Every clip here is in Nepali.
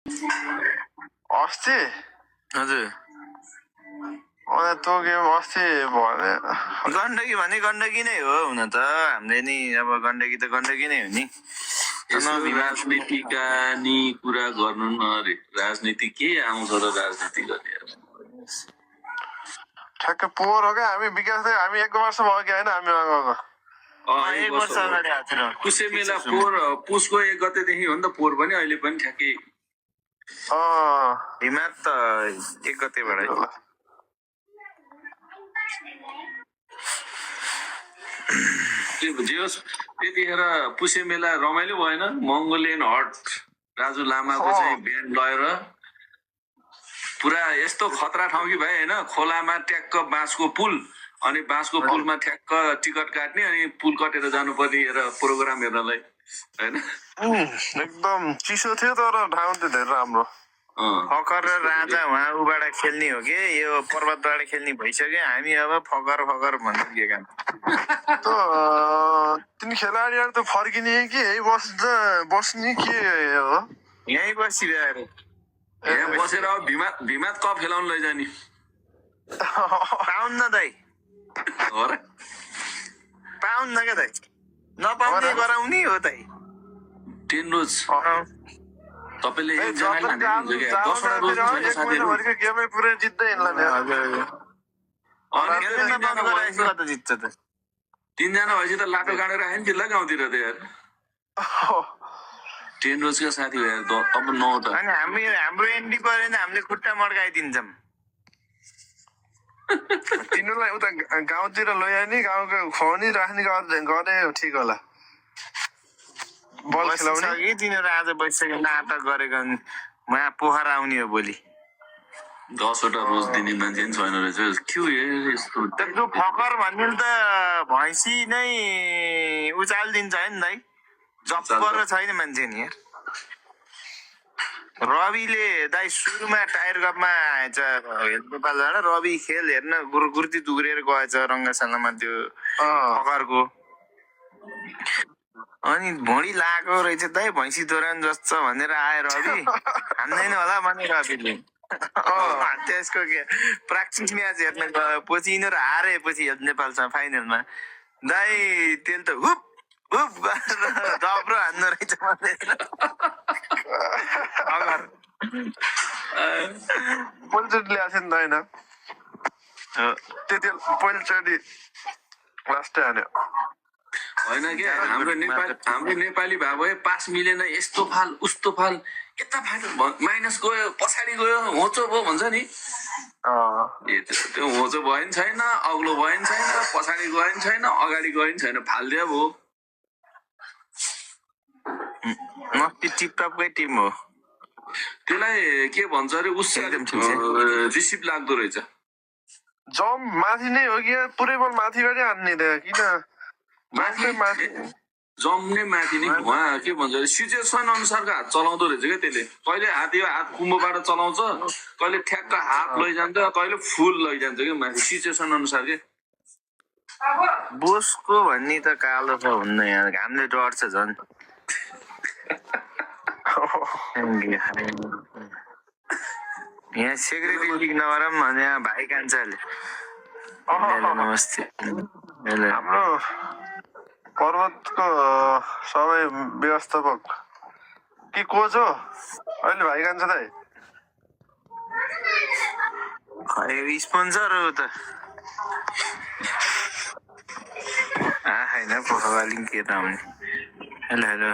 अस्ति हजुर त्यो गेम अस्ति भने गण्डकी भने गण्डकी नै हो हुन त हामीले नि अब गण्डकी त गण्डकी नै हो नि राजनीतिका नि कुरा गर्नु न रे राजनीति के आउँछ र राजनीति गर्ने ठ्याक्कै पोहोर हो क्या हामी विकास हामी 1 वर्ष भयो कि होइन हामी गएको 1 वर्ष अगाडि आएको थियो पुसे मेला पोहोर पुसको 1 गतेदेखि हो नि त पोहोर पनि अहिले पनि ठ्याक्कै हिमात त 1 गतेबाट त्यतिखेर पुसे मेला रमाइलो भएन मङ्गोलियन हट राजु लामाको चाहिँ ब्यान्ड लगेर पुरा यस्तो खतरा ठाउँ कि भाइ होइन खोलामा ट्याक्क बाँसको पुल अनि बाँसको पुलमा ठ्याक्क टिकट काट्ने अनि पुल कटेर जानुपर्ने प्रोग्राम हेर्नलाई होइन एकदम चिसो थियो तर ठाउँ त धेरै राम्रो फकर र राजा उहाँ उबाट खेल्ने हो कि यो पर्वतबाट खेल्ने भइसक्यो हामी अब फकर फकर भन्नु के काम तिन खेलाडीहरू त फर्किने कि यही बस्ने के हो यहीँ बसिरहेर यहाँ बसेर अब भिमात कप खेलाउनु लैजाने पाउन्न दाइ हो र पाउन्न क्या दाइ नपाउने गराउने हो दाइ 10 रोज तपाईले एकजनाले हान्दिनुहुन्छ क्या 10 वटा रोज छैन साथीहरु गेमै पुरै जित्दै हिँड्ला जित्छ त 3 जना भएपछि त लाटो गाडेर आयो नि जिल्ला गाउँतिर त यार 10 रोजका साथी हो यार अब 9 त अनि हाम्रो एन्डी परेन हामीले खुट्टा मड्काइदिन्छौँ तिनीहरूलाई उता गाउँतिर लैजाने गाउँको खुवाउने राख्ने गरे ठिक होला बल खेलाउने कि तिनीहरू आज बसिसक्यो नाटक गरेको उहाँ पोखरा आउने हो भोलि 10 वटा रोज दिने मान्छे नि छैन रहेछ के यस्तो त्यो फकर भन्ने त भैँसी नै उचालिदिन्छ है नि दाइ जप्पर छैन मान्छे नि रविले दाइ सुरुमा टायर कपमा आएछ नेपालबाट रवि खेल हेर्न गुर्ती दुग्रेर गएछ रङ्गशालामा त्यो फकरको अनि भोडी लगाएको रहेछ दाइ भैँसी दोरान जस्तो भनेर आयो रवि हान्दैन होला भने रविले त्यसको के प्र्याक्टिस म्याच हेर्न पछि यिनीहरू हारेपछि नेपालसँग फाइनलमा दाइ त्यसले त हुप हुप गरेर डब्रो हान्नु रहेछ पहिलोचोटि ल्याएको थियो नि त होइन त्यति पहिलोचोटि लास्टै हान्यो होइन क्या हाम्रो नेपाली भए भए पास मिलेन यस्तो फाल उस्तो फाल यता फाल माइनस गयो पछाडि गयो होचो भयो भन्छ नि त्यो होचो भयो नि छैन अग्लो भयो नि छैन पछाडि गयो नि छैन अगाडि गयो नि छैन फालिदियो भयो टिपटपकै टिम हो त्यसलाई के भन्छ अरे उसले रिसिभ लाग्दो रहेछ जम माथि नै हो कि पुरै बल माथिबाटै हान्ने किन जम्ने माथि नै उहाँ के भन्छ अरे सिचुएसन अनुसारको हात चलाउँदो रहेछ क्या त्यसले कहिले हात कुम्भोबाट चलाउँछ कहिले ठ्याक्क हात लैजान्छ कहिले फुल लैजान्छ क्या माथि सिचुएसन अनुसार के बोसको भन्ने त कालो छ हुन्न यहाँ घामले डढ्छ झन् यहाँ सेक्रेटरी लिग नगरौँ भने यहाँ भाइ कान्छाले नमस्ते हाम्रो पर्वतको सबै व्यवस्थापक के कोच हो अहिले भाइ कान्छ दाइ स्पोन्सर हो त होइन पोखरवाली के त आउने हेलो हेलो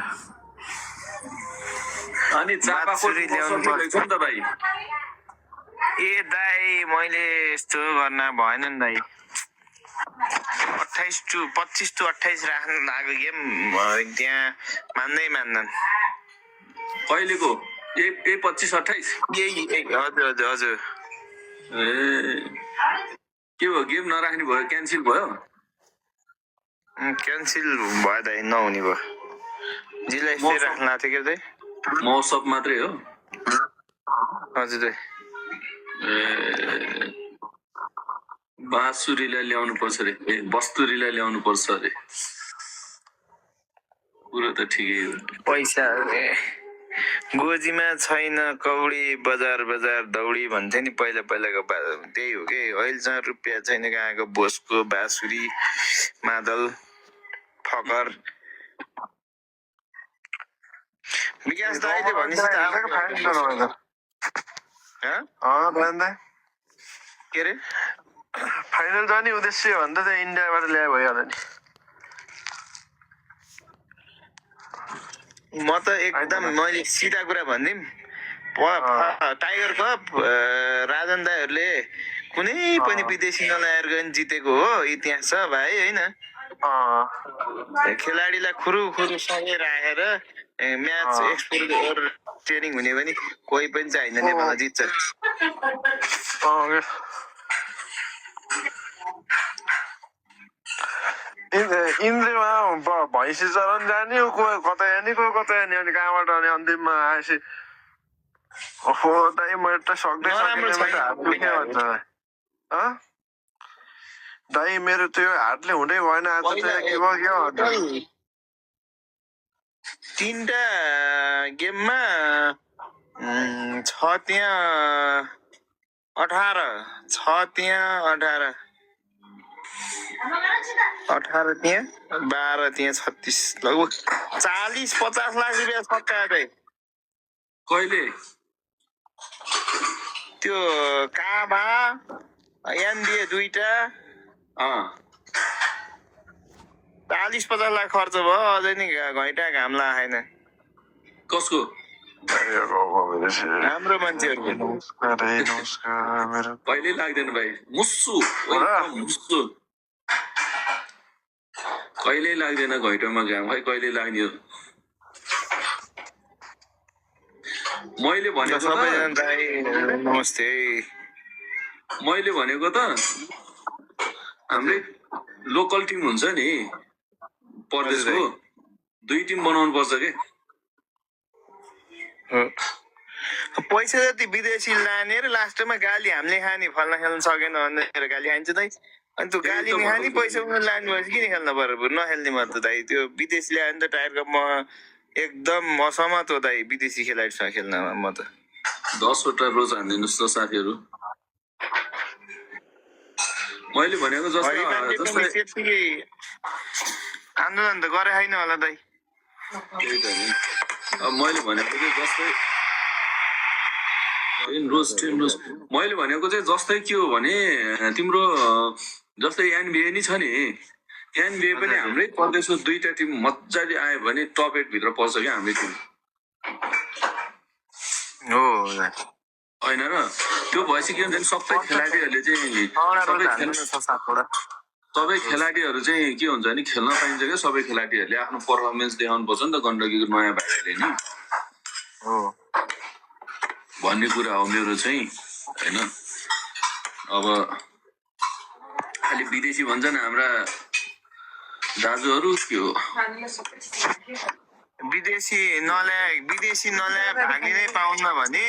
अनि चापाकोटी ल्याउनु पर्छ नि त भाइ ए दाइ मैले यस्तो गर्न भएन नि दाइ 25 to 28 राख्न लागेको गेम त्यहाँ मान्दैनन् कहिलेको ए 25 28 हजुर ए के भयो गेम नराख्ने भयो क्यान्सल भयो क्यान्सल भयो दाइ नहुने भयो जिल्ला स्टेट राख्न लाग्थ्यो क्या दाइ मौसम मात्रै हो हजुर दाइ बाँसुरीलाई ल्याउनु पर्छ अरे बस्तुरीलाई ल्याउनु पर्छ अरे कुरो त ठिकै हो पैसा गोजीमा छैन कौडी बजार बजार दौडी भन्थे नि पहिलाको त्यही हो कि अहिलेसम्म रुपियाँ छैन कहाँको बोसको बाँसुरी मादल फकर विकास दाइले भनेपछि के अरे फाइनल जाने उद्देश्य भन्दा चाहिँ इन्डियाबाट ल्याए भइहाल्यो नि म त एकदम मैले सिधा कुरा भनिदिउँ टाइगर कप राजन दाईहरूले कुनै पनि विदेशी नल्याएर गएर जितेको हो इतिहास छ भाइ होइन खेलाडीलाई खुरु सँगै राखेर म्याच एक्सपोर्ट ट्रेनिङ हुने भने कोही पनि चाहिँदैन नेपालमा जित्छ इन्द्रीमा भैँसी चराउन जाने कोही कतै जाने कोही कतै जाने अनि कहाँबाट अनि अन्तिममा आएपछि ओहो दाइ म त सक्दै दाइ मेरो त्यो हातले हुँदै भएन आज चाहिँ के भयो तीनटा गेममा छ त्यहाँ 18 त्यहाँ 12 त्यहाँ 36 लगभग 40-50 लाख रुपियाँ सट्टायो दाइ कहिले त्यो काबा एनबिए दुईटा 40-50 लाख खर्च भयो अझै नि घैटा घाम लागेन कसको हाम्रो मान्छेहरूको कहिले लाग्दैन भाइ मुस्सु कहिले लाग्दैन घैटोमा घाम खै कहिले लाग्ने हो मैले भनेको नमस्ते मैले भनेको त हाम्रै लोकल टिम हुन्छ नि परदेशको 2 टिम बनाउनु पर्छ के पैसा जति विदेशी लाने र लास्टमा गाली हामीले खाने फल्न खेल्न सकेन भनेर गाली खान्छ दाइ अनि त्यो गाली नि खाने पैसा उनीहरू लानु भएपछि किन खेल्न पर्यो नखेल्ने म त दाइ त्यो विदेशी ल्यायो भने त टायर कपमा एकदम असहमत हो दाइ विदेशी खेलाडीसँग खेल्नमा म त 10 वटा रोज हान्दिनुहोस् त साथीहरू मैले भनेको जस्तै आन्दोलन त गरे छैन होला दाइ त्यही त नि मैले भनेको चाहिँ जस्तै मैले भनेको चाहिँ जस्तै के हो भने तिम्रो जस्तै एनबिए नि छ नि एनबिए पनि हाम्रै परदेशको 2टा टिम मजाले आयो भने टप 8 भित्र पर्छ क्या हाम्रै टिम हो होइन र त्यो भएपछि के हुन्छ सबै खेलाडीहरूले चाहिँ सबै खेलाडीहरू चाहिँ के हुन्छ भने खेल्न पाइन्छ क्या सबै खेलाडीहरूले आफ्नो पर्फर्मेन्स देखाउनु पर्छ नि त गण्डकीको नयाँ भाइहरूले नि भन्ने कुरा हो मेरो चाहिँ होइन अब खालि विदेशी भन्छन् हाम्रा दाजुहरू के हो विदेशी नल्याए भाग लिनै पाउन्न भने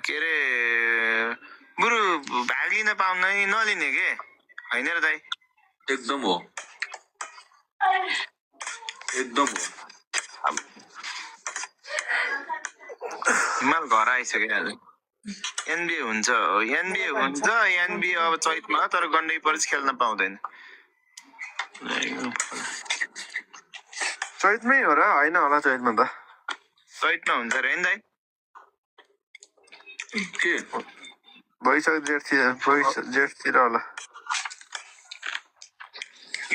के अरे बरु भाग लिन पाउन नलिने के होइन र दाइ एकदम हो हिमाल घर आइसक्यो आज एनबिए हुन्छ अब चैतमा तर गण्डकी परेपछि खेल्न पाउँदैन चैतमै हो र होइन होला चैतमा त चैतमा हुन्छ अरे होइन दाइ के भइसक्यो जेठतिर होला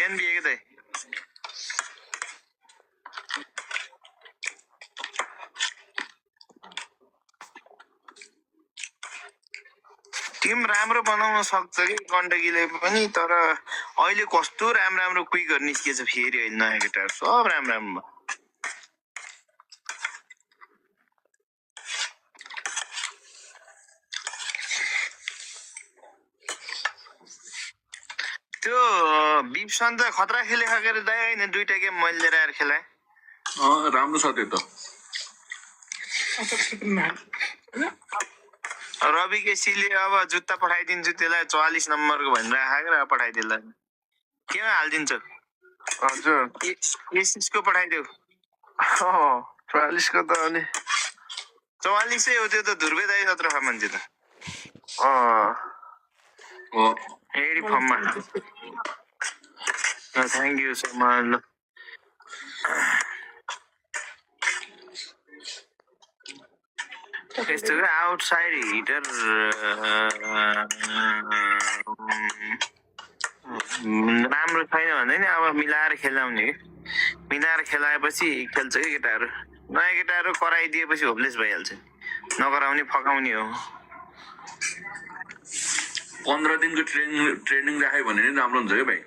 एनबिए के दाइ टिम राम्रो बनाउन सक्छ कि गण्डकीले पनि तर अहिले कस्तो राम्रो क्विकहरू निस्किएछ फेरि अहिले नयाँ केटाहरू सब राम्रो त्यो बिप्सन त खतरा खेले खाएर दाइ होइन 2टा गेम मैले लिएर आएर खेलाएँ राम्रो छ त्यो त रवि केसीले अब जुत्ता पठाइदिन्छु त्यसलाई 44 नम्बरको भनेर राखेर पठाइदिएला केमा हालिदिन्छ हजुर एसिसको पठाइदेऊ 44 को त अनि 44 हो त्यो त ध्रुवे दाई जत्रो छ मान्छे त हो एडी फर्ममा थ्याङ्क यू सो मच ल यस्तो आउटसाइड हिटर राम्रो छैन भन्दा नि अब मिलाएर खेलाउने कि मिलाएर खेलाएपछि खेल्छ कि केटाहरू नयाँ केटाहरू कराइदिएपछि होपलेस भइहाल्छ नगराउने फकाउने हो 15 दिनको ट्रेनिङ राख्यो भने नि राम्रो हुन्छ क्या भाइ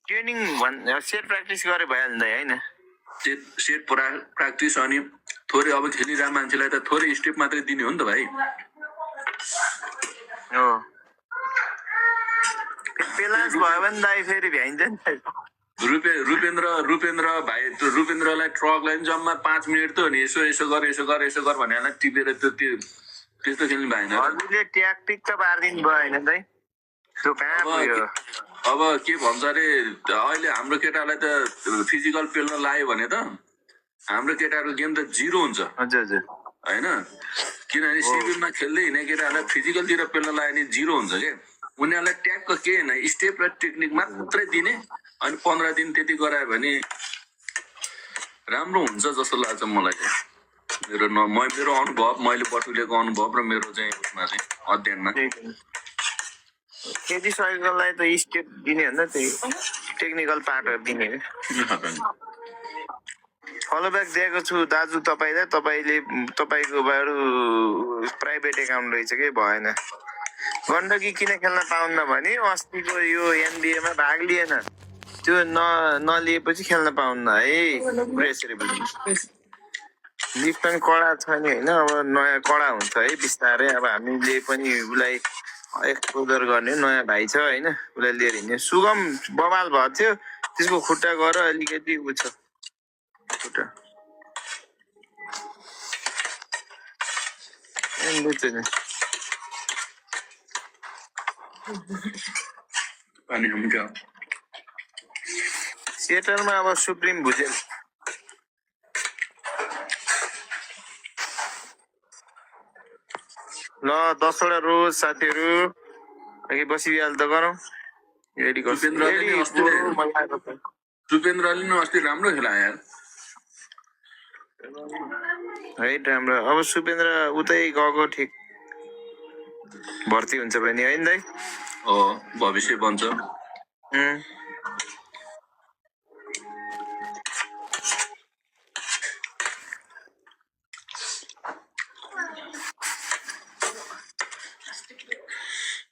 ट्रेनिङ सेट प्र्याक्टिस गरे भइहाल्छ होइन सेट प्र्याक्टिस अनि थोरै अब खेलिरहेको मान्छेलाई त थोरै स्टेप मात्रै दिने हो नि त भाइ हो पेलान्स भयो भने दाइ फेरि भ्याइन्छ नि रुपेन्द्र भाइ रुपेन्द्रलाई ट्रकलाई पनि जम्मा 5 मिनट त हो नि यसो गर भनेर टिपेर त्यस्तो खेल्नु भएन हजुरले ट्याक्टिक त पारिदिनु भयो होइन दाइ त्यो कहाँ पुग्यो अब के भन्छ अरे अहिले हाम्रो केटालाई त फिजिकल पेल्न लायो भने त हाम्रो केटाहरूको गेम त 0 हुन्छ हजुर हजुर होइन किनभने सिभिलमा खेल्दै हिँड्ने केटाहरूलाई फिजिकलतिर पेल्न लायो भने 0 हुन्छ क्या उनीहरूलाई ट्यागको के होइन स्टेप र टेक्निक मात्रै दिने अनि 15 दिन त्यति गरायो भने राम्रो हुन्छ जस्तो लाग्छ मलाई चाहिँ मेरो अनुभव मैले बटुलेको अनुभव र मेरो चाहिँ उसमा चाहिँ अध्ययनमा केटी साइकललाई त स्टेप दिने भन्दा त्यही टेक्निकल पार्टहरू दिने फलोब्याक दिएको छु दाजु तपाईँलाई तपाईँकोबाट प्राइभेट एकाउन्ट रहेछ कि भएन गण्डकी किन खेल्न पाउन्न भने अस्तिको यो एनबिएमा भाग लिएन त्यो नलिएपछि खेल्न पाउन्न है प्रेसर लिफ्ट पनि कडा छ नि होइन अब नयाँ कडा हुन्छ है बिस्तारै अब हामीले पनि उसलाई एक्सपोजर गर्ने नयाँ भाइ छ होइन उसलाई लिएर हिँड्ने सुगम बवाल भएको थियो त्यसको खुट्टा गएर अलिकति उ छ खुट्टा सेटरमा अब सुप्रिम भुजेल ल 10 वटा रोज साथीहरू अघि बसिहाल त गरौँ सुपेन्द्रले नि अस्ति राम्रो खेला यार है राम्रो अब सुपेन्द्र उतै गएको ठिक भर्ती हुन्छ भने होइन दाइ भविष्य बन्छ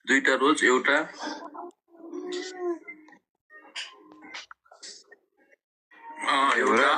दुईटा रोज एउटा एउटा